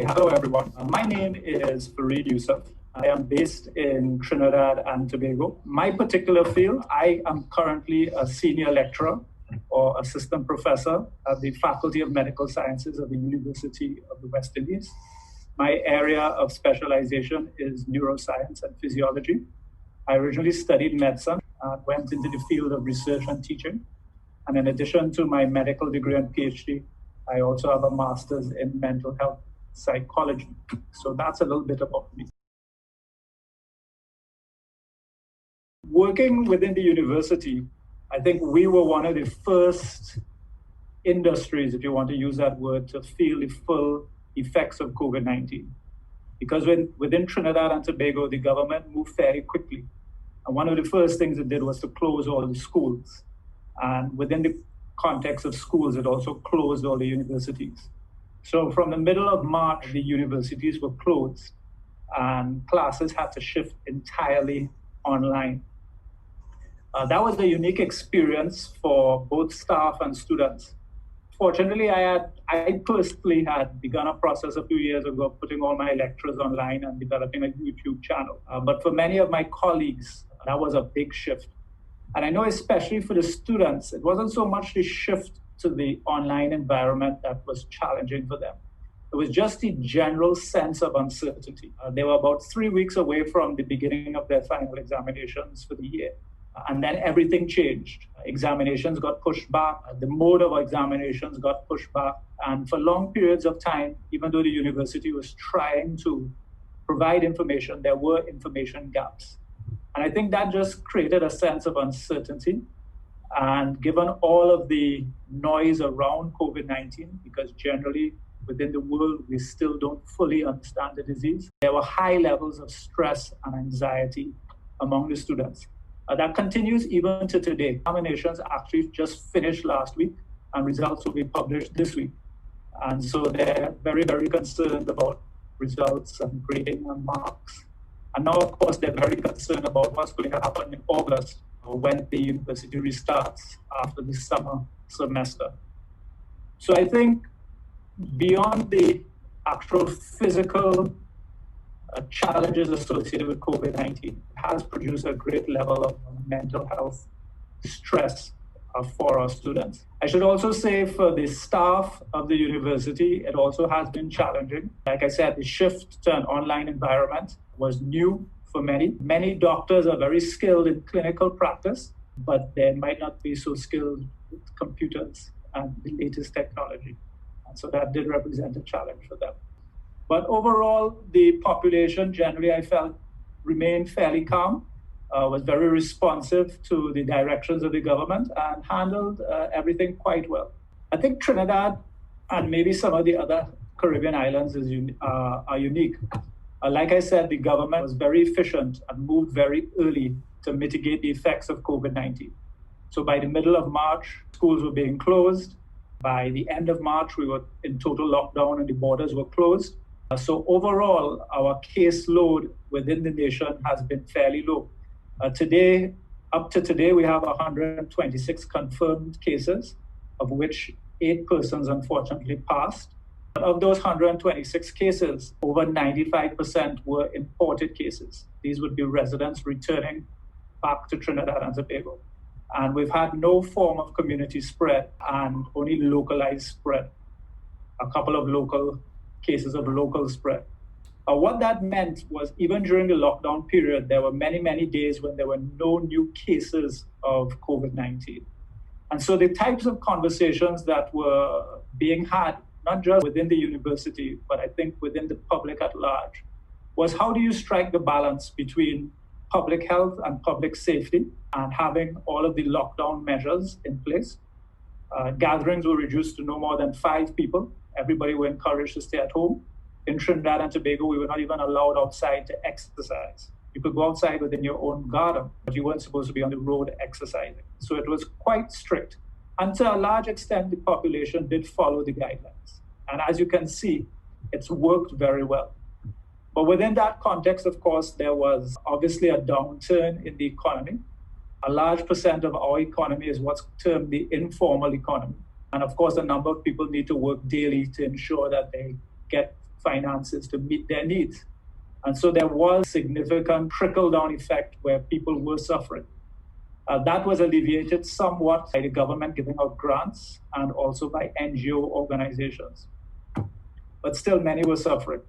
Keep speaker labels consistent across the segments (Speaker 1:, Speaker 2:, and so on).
Speaker 1: hello everyone. My name is Farid Youssef. I am based in Trinidad and Tobago. My particular field, I am currently a senior lecturer or assistant professor at the Faculty of Medical Sciences of the University of the West Indies. My area of specialization is neuroscience and physiology. I originally studied medicine and went into the field of research and teaching. And in addition to my medical degree and PhD, I also have a master's in mental health psychology. So that's a little bit about me. Working within the university, I think we were one of the first industries, if you want to use that word, to feel the full effects of COVID-19. Because within Trinidad and Tobago, the government moved fairly quickly. And one of the first things it did was to close all the schools. And within the context of schools, it also closed all the universities. So from the middle of March, the universities were closed and classes had to shift entirely online. That was a unique experience for both staff and students. Fortunately, I personally had begun a process a few years ago of putting all my lectures online and developing a YouTube channel. But for many of my colleagues, that was a big shift. And I know especially for the students, it wasn't so much the shift to the online environment that was challenging for them. It was just the general sense of uncertainty. They were about 3 weeks away from the beginning of their final examinations for the year. And then everything changed. Examinations got pushed back. The mode of examinations got pushed back. And for long periods of time, even though the university was trying to provide information, there were information gaps. And I think that just created a sense of uncertainty. And given all of the noise around COVID-19, because generally within the world, we still don't fully understand the disease, there were high levels of stress and anxiety among the students. That continues even to today. Examinations actually just finished last week and results will be published this week. And so they're very, very concerned about results and grading and marks. And now, of course, they're very concerned about what's going to happen in August when the university restarts after the summer semester. So I think beyond the actual physical challenges associated with COVID-19, it has produced a great level of mental health stress for our students. I should also say for the staff of the university, it also has been challenging. Like I said, the shift to an online environment was new for many. Many doctors are very skilled in clinical practice, but they might not be so skilled with computers and the latest technology. And so that did represent a challenge for them. But overall, the population generally, I felt, remained fairly calm, was very responsive to the directions of the government and handled everything quite well. I think Trinidad and maybe some of the other Caribbean islands are unique. Like I said, the government was very efficient and moved very early to mitigate the effects of COVID-19. So by the middle of March, schools were being closed. By the end of March, we were in total lockdown and the borders were closed. So overall, our caseload within the nation has been fairly low. Up to today, we have 126 confirmed cases, of which 8 persons unfortunately passed. Of those 126 cases, over 95% were imported cases. These would be residents returning back to Trinidad and Tobago. And we've had no form of community spread and only localized spread. A couple of local cases of local spread. What that meant was even during the lockdown period, there were many, many days when there were no new cases of COVID-19. And so the types of conversations that were being had, not just within the university, but I think within the public at large, was how do you strike the balance between public health and public safety and having all of the lockdown measures in place. Gatherings were reduced to no more than 5 people. Everybody were encouraged to stay at home. In Trinidad and Tobago, we were not even allowed outside to exercise. You could go outside within your own garden, but you weren't supposed to be on the road exercising. So it was quite strict. And to a large extent, the population did follow the guidelines. And as you can see, it's worked very well. But within that context, of course, there was obviously a downturn in the economy. A large percent of our economy is what's termed the informal economy. And of course, a number of people need to work daily to ensure that they get finances to meet their needs. And so there was significant trickle-down effect where people were suffering. That was alleviated somewhat by the government giving out grants and also by NGO organizations. But still, many were suffering.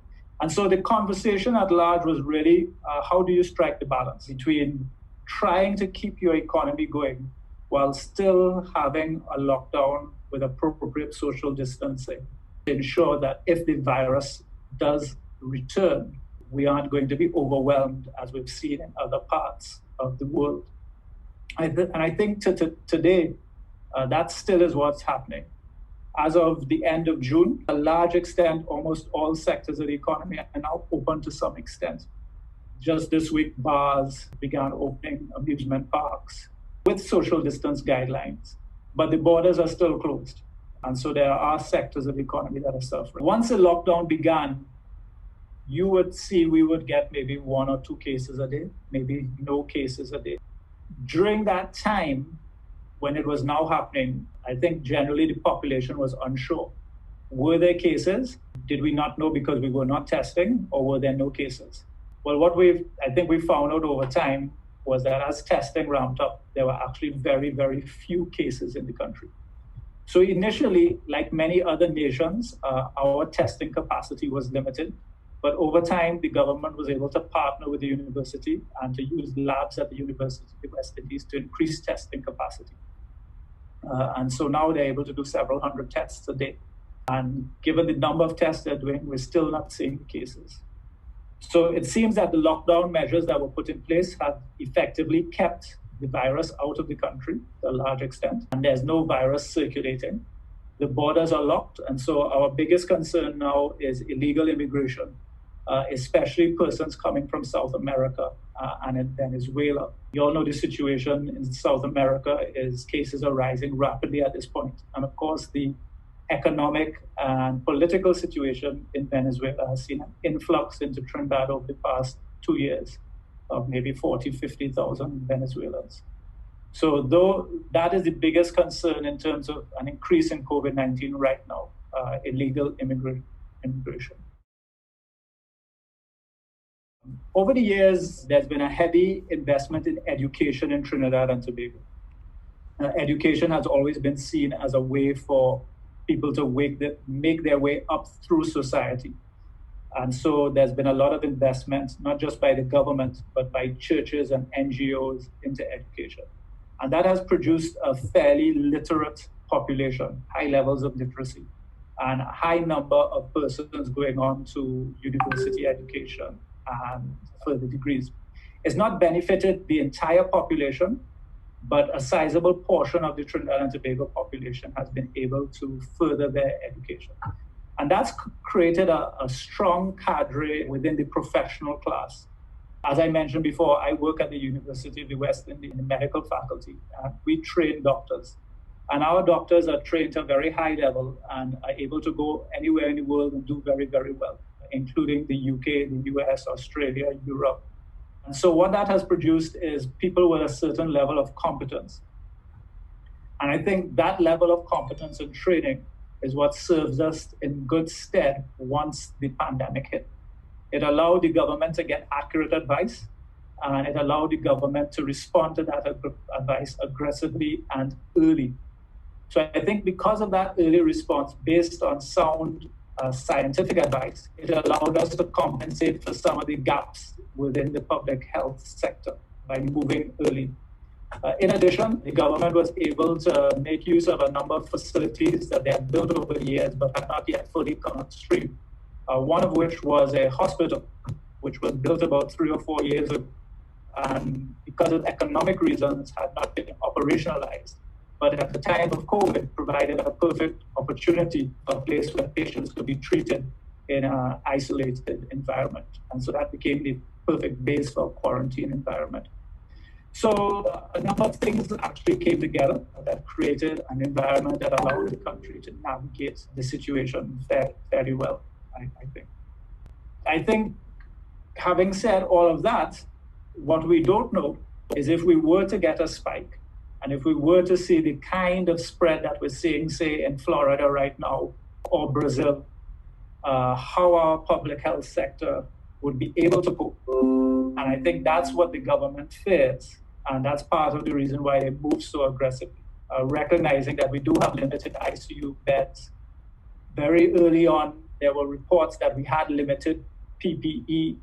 Speaker 1: And so the conversation at large was really, how do you strike the balance between trying to keep your economy going while still having a lockdown with appropriate social distancing to ensure that if the virus does return, we aren't going to be overwhelmed as we've seen in other parts of the world. And I think today, that still is what's happening. As of the end of June, to a large extent, almost all sectors of the economy are now open to some extent. Just this week, bars began opening, amusement parks, with social distance guidelines, but the borders are still closed. And so there are sectors of the economy that are suffering. Once the lockdown began, you would see we would get maybe 1 or 2 cases a day, maybe no cases a day. During that time, when it was now happening, I think generally the population was unsure. Were there cases? Did we not know because we were not testing, or were there no cases? Well, I think we found out over time was that as testing ramped up, there were actually very, very few cases in the country. So initially, like many other nations, our testing capacity was limited. But over time, the government was able to partner with the university and to use labs at the University of the West Indies to increase testing capacity. And so now they're able to do several hundred tests a day. And given the number of tests they're doing, we're still not seeing cases. So it seems that the lockdown measures that were put in place have effectively kept the virus out of the country to a large extent, and there's no virus circulating. The borders are locked, and so our biggest concern now is illegal immigration, especially persons coming from South America and in Venezuela. You all know the situation in South America is cases are rising rapidly at this point. And of course, the economic and political situation in Venezuela has seen an influx into Trinidad over the past 2 years of maybe 40, 50,000 Venezuelans. So though that is the biggest concern in terms of an increase in COVID-19 right now, illegal immigration. Over the years, there's been a heavy investment in education in Trinidad and Tobago. Education has always been seen as a way for people to make their way up through society. And so there's been a lot of investment, not just by the government, but by churches and NGOs into education. And that has produced a fairly literate population, high levels of literacy, and a high number of persons going on to university education and further degrees. It's not benefited the entire population, but a sizable portion of the Trinidad and Tobago population has been able to further their education. And that's created a strong cadre within the professional class. As I mentioned before, I work at the University of the West Indies in the medical faculty. We train doctors. And our doctors are trained to a very high level and are able to go anywhere in the world and do very, very well, including the UK, the US, Australia, Europe. And so what that has produced is people with a certain level of competence. And I think that level of competence and training is what serves us in good stead once the pandemic hit. It allowed the government to get accurate advice, and it allowed the government to respond to that advice aggressively and early. So I think because of that early response based on sound scientific advice, it allowed us to compensate for some of the gaps within the public health sector by moving early. In addition, the government was able to make use of a number of facilities that they had built over the years but had not yet fully come on stream. One of which was a hospital, which was built about 3 or 4 years ago, and because of economic reasons had not been operationalized. But at the time of COVID, provided a perfect opportunity, a place where patients could be treated in an isolated environment. And so that became the perfect base for a quarantine environment. So a number of things actually came together that created an environment that allowed the country to navigate the situation fairly well, I think. I think having said all of that, what we don't know is if we were to get a spike, and if we were to see the kind of spread that we're seeing, say, in Florida right now, or Brazil, how our public health sector would be able to cope. And I think that's what the government fears. And that's part of the reason why they move so aggressively, recognizing that we do have limited ICU beds. Very early on, there were reports that we had limited PPE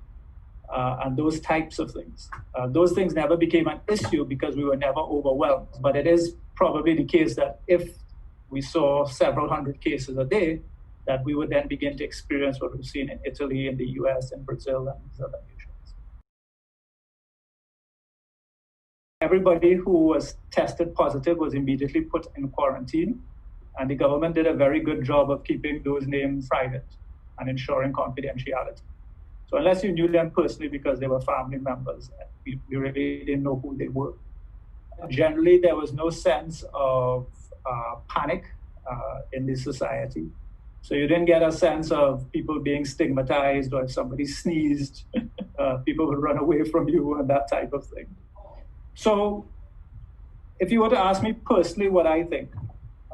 Speaker 1: and those types of things. Those things never became an issue because we were never overwhelmed. But it is probably the case that if we saw several hundred cases a day, that we would then begin to experience what we've seen in Italy, in the US, in Brazil, and these other nations. Everybody who was tested positive was immediately put in quarantine, and the government did a very good job of keeping those names private and ensuring confidentiality. So unless you knew them personally because they were family members, we really didn't know who they were. Generally, there was no sense of panic in the society. So you didn't get a sense of people being stigmatized, or if somebody sneezed, people would run away from you and that type of thing. So if you were to ask me personally what I think,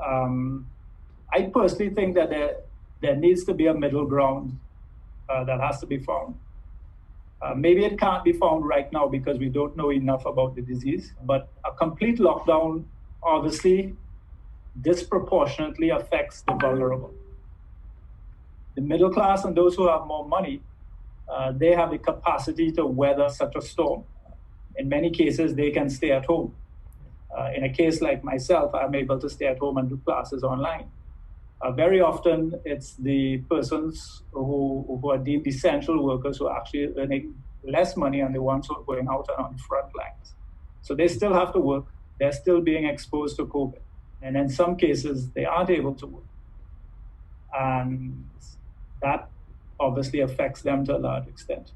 Speaker 1: I personally think that there needs to be a middle ground that has to be found. Maybe it can't be found right now because we don't know enough about the disease, but a complete lockdown obviously disproportionately affects the vulnerable. The middle class and those who have more money, they have the capacity to weather such a storm. In many cases, they can stay at home. In a case like myself, I'm able to stay at home and do classes online. Very often, it's the persons who are deemed essential workers who are actually earning less money and the ones who are going out and on the front lines. So they still have to work. They're still being exposed to COVID. And in some cases, they aren't able to work. And that obviously affects them to a large extent.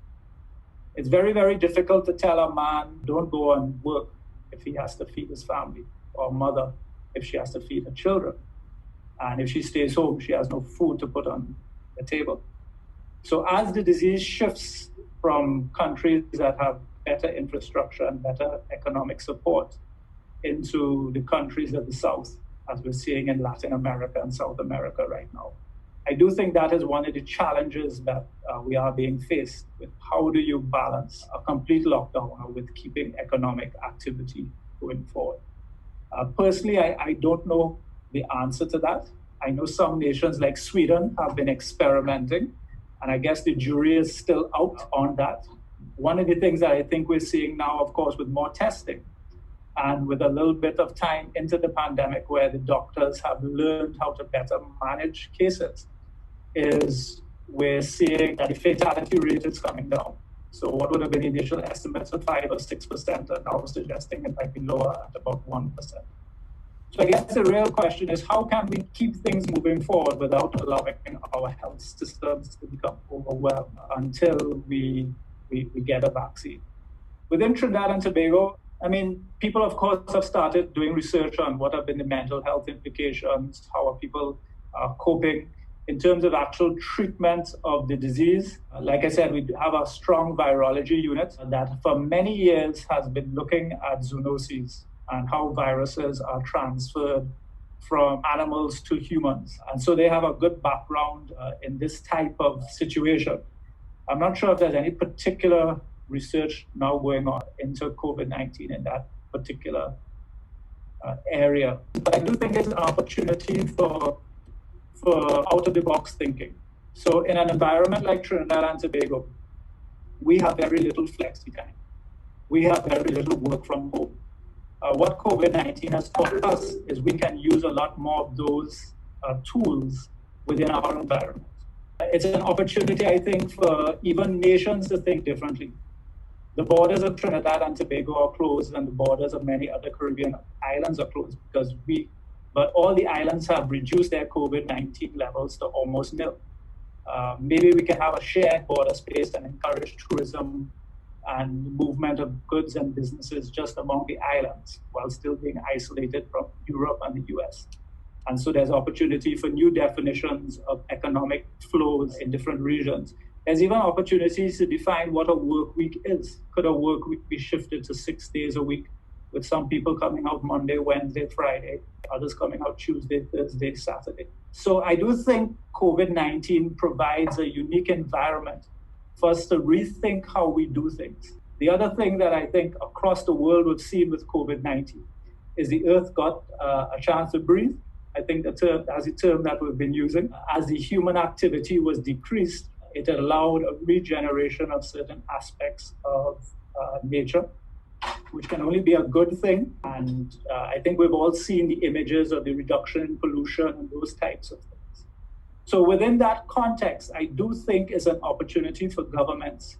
Speaker 1: It's very, very difficult to tell a man, don't go and work if he has to feed his family, or a mother if she has to feed her children. And if she stays home, she has no food to put on the table. So as the disease shifts from countries that have better infrastructure and better economic support into the countries of the South, as we're seeing in Latin America and South America right now, I do think that is one of the challenges that we are being faced with. How do you balance a complete lockdown with keeping economic activity going forward? Personally, I don't know the answer to that. I know some nations like Sweden have been experimenting, and I guess the jury is still out on that. One of the things that I think we're seeing now, of course, with more testing and with a little bit of time into the pandemic where the doctors have learned how to better manage cases, is we're seeing that the fatality rate is coming down. So what would have been initial estimates of 5 or 6% are now suggesting it might be lower at about 1%. So I guess the real question is, how can we keep things moving forward without allowing our health systems to become overwhelmed until we get a vaccine? Within Trinidad and Tobago, I mean, people, of course, have started doing research on what have been the mental health implications, how are people coping in terms of actual treatment of the disease. Like I said, we have a strong virology unit that for many years has been looking at zoonoses and how viruses are transferred from animals to humans. And so they have a good background in this type of situation. I'm not sure if there's any particular research now going on into COVID-19 in that particular area. But I do think it's an opportunity for out-of-the-box thinking. So in an environment like Trinidad and Tobago, we have very little flexi time. We have very little work from home. What COVID-19 has taught us is we can use a lot more of those tools within our environment. It's an opportunity, I think, for even nations to think differently. The borders of Trinidad and Tobago are closed, and the borders of many other Caribbean islands are closed but all the islands have reduced their COVID-19 levels to almost nil. Maybe we can have a shared border space and encourage tourism and movement of goods and businesses just among the islands while still being isolated from Europe and the US. And so there's opportunity for new definitions of economic flows in different regions. There's even opportunities to define what a work week is. Could a work week be shifted to 6 days a week, with some people coming out Monday, Wednesday, Friday, others coming out Tuesday, Thursday, Saturday? So I do think COVID-19 provides a unique environment for us to rethink how we do things. The other thing that I think across the world we've seen with COVID-19 is the earth got a chance to breathe. I think that's a term that we've been using. As the human activity was decreased, it allowed a regeneration of certain aspects of nature, which can only be a good thing. And I think we've all seen the images of the reduction in pollution and those types of things. So within that context, I do think is an opportunity for governments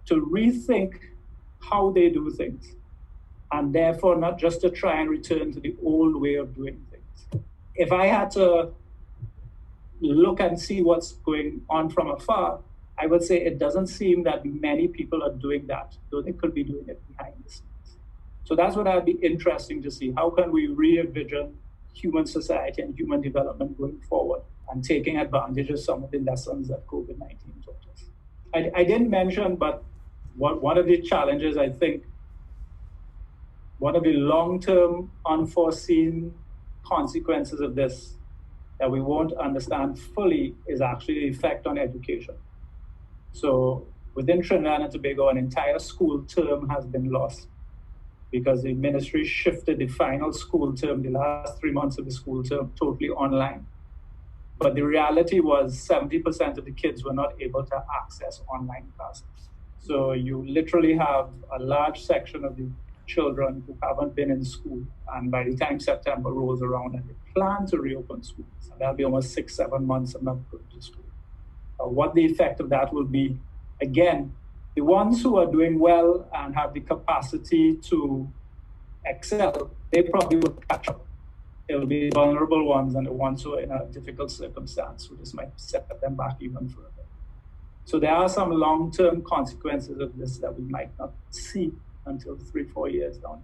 Speaker 1: to rethink how they do things, and therefore not just to try and return to the old way of doing things. If I had to look and see what's going on from afar, I would say it doesn't seem that many people are doing that, though they could be doing it behind the scenes. So that's what I'd be interesting to see. How can we re-envision human society and human development going forward and taking advantage of some of the lessons that COVID-19 taught us? I didn't mention, but one of the challenges, I think, one of the long-term unforeseen consequences of this that we won't understand fully is actually the effect on education. So within Trinidad and Tobago, an entire school term has been lost because the ministry shifted the final school term, the last 3 months of the school term, totally online. But the reality was 70% of the kids were not able to access online classes. So you literally have a large section of the children who haven't been in school. And by the time September rolls around and they plan to reopen schools, that'll be almost 6-7 months of not going to school. What the effect of that will be, again, the ones who are doing well and have the capacity to excel, they probably will catch up. It will be vulnerable ones and the ones who are in a difficult circumstance, so this might set them back even further. So there are some long-term consequences of this that we might not see until 3-4 years down.